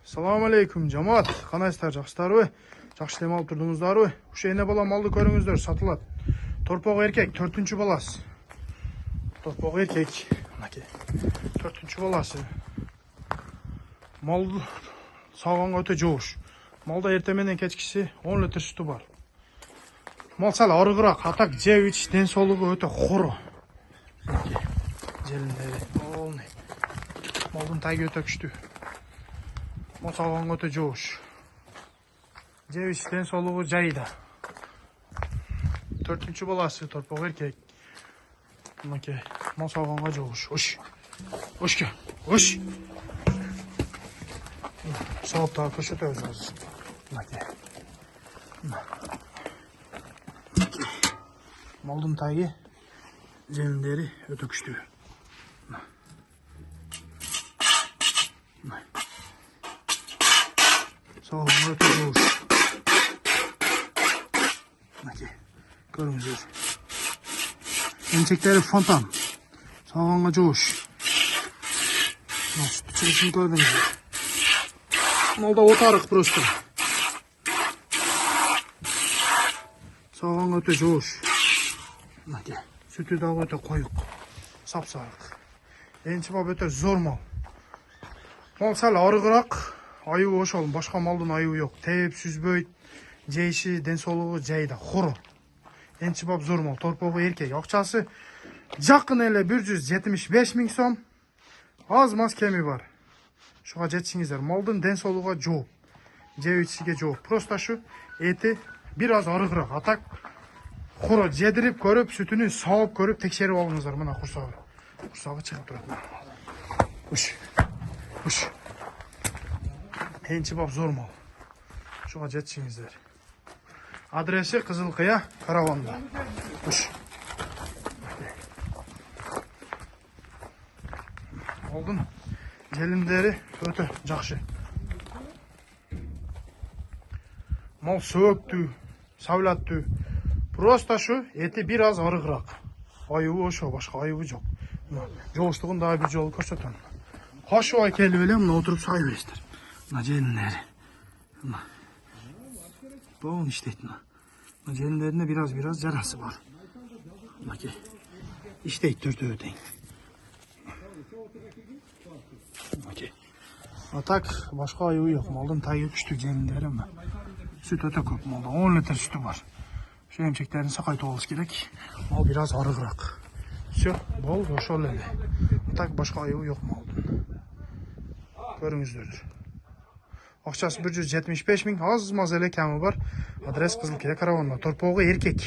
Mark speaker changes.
Speaker 1: Assalamu alaikum жамаат. Канайсыздар, жакшысыздарбы? Жакшы дем алып турдуңуздарбы? Ушу эне бала малды көрүңүздөр, сатылат. Торпок эркек, 4-чү баласы. Торпок эркек, мынакей. 4-чү баласы. Мал сауганга өтө жоош. Малда эртең менен кечкиси 10 литр сүтү бар. Мал сал арыгыраак, атак жеп ич ден соолугу өтө хоро. Желиндери полный. Малдын тайы өтө күчтүү. Мал сауганга өтө жоош. Жеп ич ден соолугу жайда. 4-чү баласы торпок эркек. Мынакей, мал сауганга жоош. Ош. Сауыптагы көрсөтөбүз азыр. Мынакей. Малдын тайы, желиндери өтө күчтүү. Сауганга өтө жоош. Мынакей, көрүңүздөр. Эмчектери фонтан. Сауганга жоош. Чыгышын көрдүңүздөр. Малда отарык просто. Сауганга өтө жоош. Мынакей, сүтү дагы өтө коюк. Сапсарык. Энчи бап өтө зор мал. Мал сал арыгыраак, айыбы ошол, башка малдын айыбы жок. Тээп сүзбөйт, жейиши, ден соолугу жайда, хоро. Энчи бап зор мал, торпогу эркек. Акчасы жакын эле 175 000 сом. Аз маз кеми бар. Шуга жетишиңиздер. Малдын ден соолугуга жооп, жеп ичиге жооп. Просто шу эти бир аз арыгыраак. Атак хоро жедирип көрүп, сүтүнү саап көрүп, текшерип алыңыздар. Мына курсагы. Курсагы чыгып турат. Уш. Энчи бап зор мал. Шуга жетишиңиздер. Адреси Кызылкыя, Караванда. Малдын желиндери өтө жакшы. Мал сөөктүү, савлаттуу. Просто шу эти бир аз арыгыраак. Айыбы ошо, башка айыбы жок. Жооштугун дагы бир жолу көрсөтөм. Кошубай келип эле мына отуруп сайбайсыздар. Мына желиндери. Боун иштейт мына. Мына желиндерине бир аз жарасы бар. Мынакей. Иштейт төртөө тең. Мынакей. Атак башка айыбы жок. Малдын тайы күчтүү желиндери мына. Сүт өтө көп малда. 10 литр сүтү бар. Şu emçeklerini sakaytı olması gerek. Mal biraz arıgırak. Все, bol ошол эле. Так башка айыбы жок малдын. Көрүңүздөр. Акчасы 175 000, аз маз эле кеми бар. Адрес Кызылкыя, Караванда. Торпогу эркек.